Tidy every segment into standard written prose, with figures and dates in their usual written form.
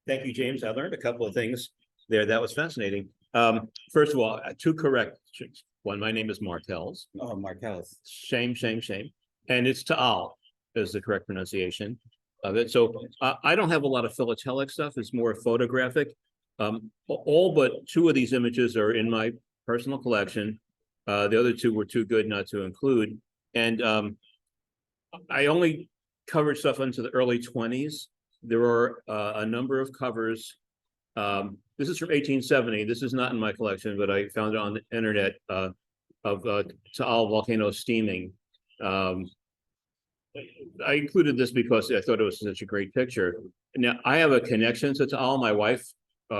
Thank you, James. I learned a couple of things there. That was fascinating. First of all, two corrections. One, my name is Markels. Oh, Markels. Shame, shame, shame. And it's TAAL is the correct pronunciation of it. So I don't have a lot of philatelic stuff. It's more photographic. All but two of these images are in my personal collection. The other two were too good not to include. And I only covered stuff into the early 20s. There are a number of covers. This is from 1870. This is not in my collection, but I found it on the internet of TAAL volcano steaming. I included this because I thought it was such a great picture. Now, I have a connection to TAAL. My wife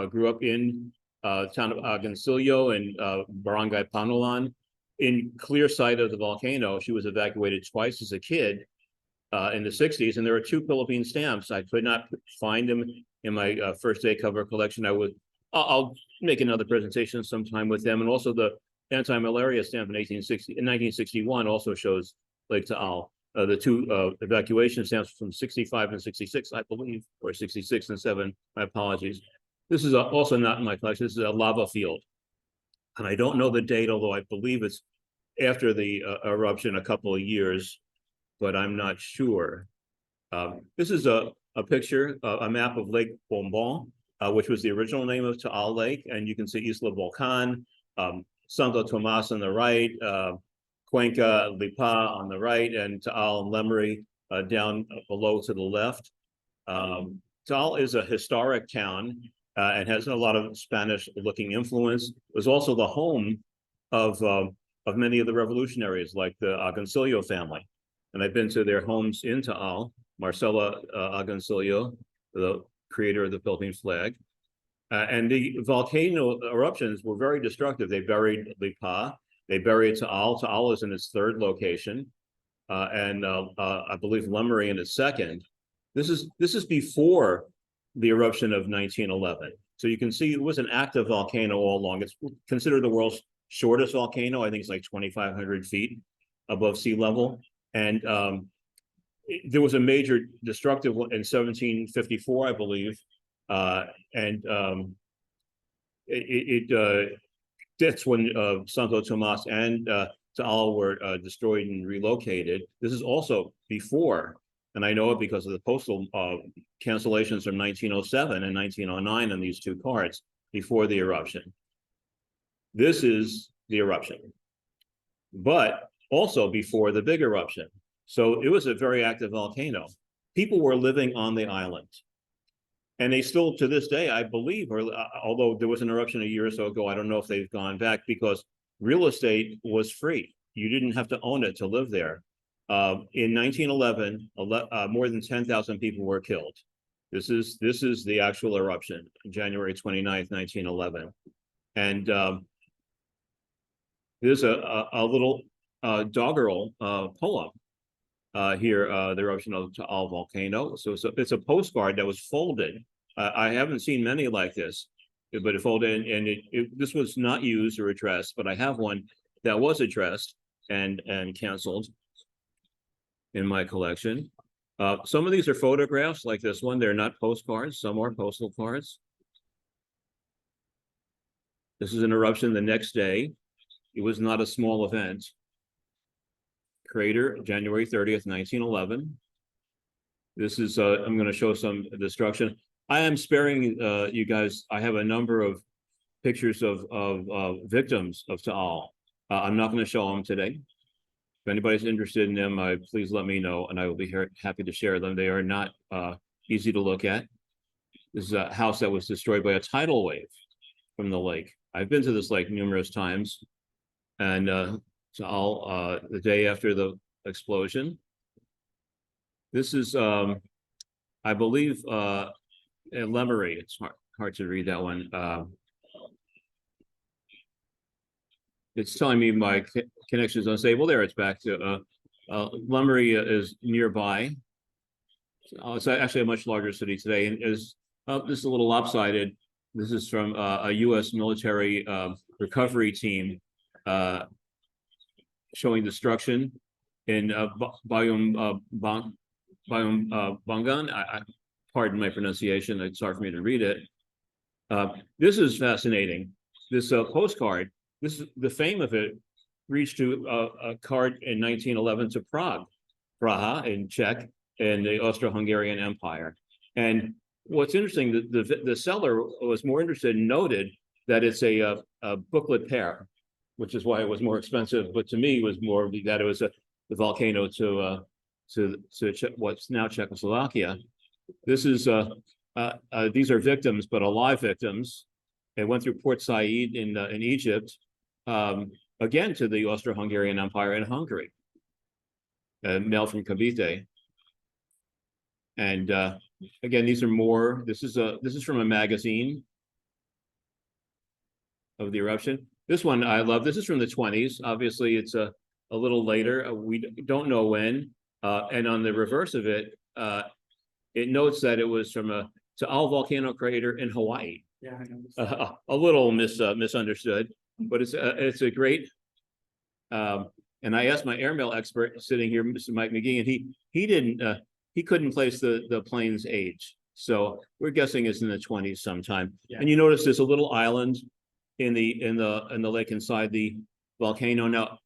grew up in town of Agoncillo and Barangay Panulan. In clear sight of the volcano, she was evacuated twice as a kid in the 60s, and there are two Philippine stamps. I could not find them in my first day cover collection. I'll make another presentation sometime with them. And also the anti-malaria stamp in 1961 also shows Lake Taal. The two evacuation stamps from 65 and 66, I believe, or 66 and 7. My apologies. This is also not in my collection. This is a lava field. And I don't know the date, although I believe it's after the eruption a couple of years, but I'm not sure. This is a picture, a map of Lake Bombon, which was the original name of Taal Lake. And you can see Isla Volcan, Santo Tomas on the right, Cuenca Lipa on the right, and Taal and Lemery down below to the left. Taal is a historic town and has a lot of Spanish-looking influence. It was also the home of many of the revolutionaries, like the Agoncillo family. And I've been to their homes in Taal, Marcela Agoncillo, the creator of the Philippine flag. And the volcano eruptions were very destructive. They buried Lipa, they buried Taal. Taal is in its third location, and I believe Lemery in its second. This is before the eruption of 1911. So you can see it was an active volcano all along. It's considered the world's shortest volcano. I think it's like 2,500 feet above sea level. And there was a major destructive one in 1754, I believe. That's when Santo Tomas and Taal were destroyed and relocated. This is also before, and I know it because of the postal cancellations from 1907 and 1909 on these two cards, before the eruption. This is the eruption, but also before the big eruption. So it was a very active volcano. People were living on the island. And they still, to this day, I believe, or although there was an eruption a year or so ago, I don't know if they've gone back, because real estate was free. You didn't have to own it to live there. In 1911, more than 10,000 people were killed. This is the actual eruption, January 29th, 1911. And there's a little doggerel poem here, the eruption of the Taal volcano. So it's a postcard that was folded. I haven't seen many like this, but it folded, and this was not used or addressed, but I have one that was addressed and canceled in my collection. Some of these are photographs, like this one. They're not postcards. Some are postal cards. This is an eruption the next day. It was not a small event. Crater, January 30th, 1911. This is, I'm going to show some destruction. I am sparing you guys. I have a number of pictures of victims of Taal. I'm not going to show them today. If anybody's interested in them, please let me know, and I will be happy to share them. They are not easy to look at. This is a house that was destroyed by a tidal wave from the lake. I've been to this lake numerous times, and Taal, the day after the explosion. This is, I believe, Lemery. It's hard to read that one. It's telling me my connection is unstable. There, it's back to Lemery is nearby. It's actually a much larger city today, and is this is a little lopsided. This is from a U.S. military recovery team showing destruction in Bangan. pardon my pronunciation, it's hard for me to read it. This is fascinating. This postcard, the fame of it reached to a card in 1911 to Praha in Czech, in the Austro-Hungarian Empire. And what's interesting, the seller was more interested and noted that it's a booklet pair, which is why it was more expensive. But to me, it was more that it was the volcano to what's now Czechoslovakia. This is these are victims, but alive victims. It went through Port Said in Egypt, again to the Austro-Hungarian Empire in Hungary. Mail from Cavite. And again, these are more. This is from a magazine of the eruption. This one I love. This is from the 20s. Obviously, it's a little later. We don't know when. And on the reverse of it, it notes that it was from a TAAL volcano crater in Hawaii. Yeah, I know. A little misunderstood, but it's a great. And I asked my airmail expert sitting here, Mr. Mike McGee, and he couldn't place the plane's age. So we're guessing it's in the 20s sometime. Yeah. And you notice there's a little island in the lake inside the volcano. Now,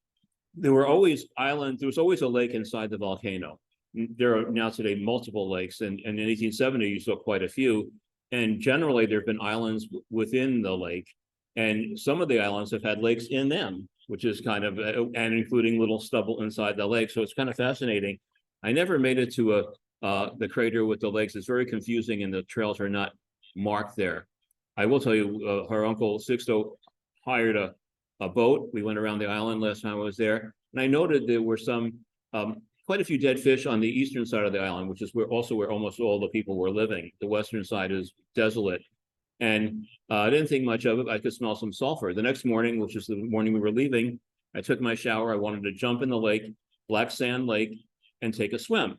there was always a lake inside the volcano. There are now today multiple lakes, and in 1870 you saw quite a few. And generally there have been islands within the lake, and some of the islands have had lakes in them, which is kind of and including little stubble inside the lake. So it's kind of fascinating. I never made it to the crater with the lakes. It's very confusing, and the trails are not marked there. I will tell you, her uncle Sixto hired a boat. We went around the island last time I was there, and I noted there were some quite a few dead fish on the eastern side of the island, which is where almost all the people were living. The western side is desolate, and I didn't think much of it. I could smell some sulfur. The next morning, which is the morning we were leaving, I took my shower. I wanted to jump in the lake, Black Sand Lake, and take a swim.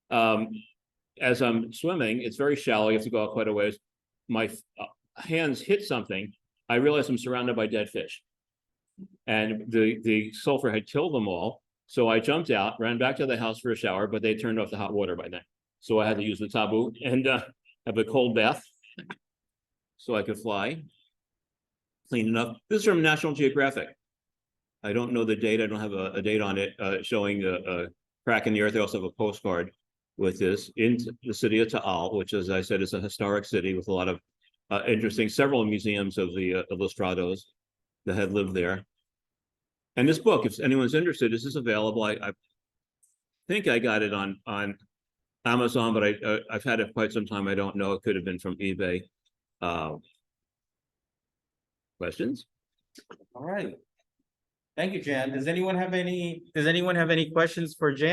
As I'm swimming, it's very shallow. You have to go out quite a ways. My hands hit something. I realized I'm surrounded by dead fish, and the sulfur had killed them all. So I jumped out, ran back to the house for a shower, but they turned off the hot water by then. So I had to use the tabu and have a cold bath so I could fly. Clean enough. This is from National Geographic. I don't know the date. I don't have a date on it showing a crack in the earth. They also have a postcard with this in the city of TAAL, which, as I said, is a historic city with a lot of several museums of the Illustrados that had lived there. And this book, if anyone's interested, this is available. I think I got it on Amazon, but I've had it quite some time. I don't know. It could have been from eBay. Questions? All right. Thank you, Jan. Does anyone have any questions for Jan?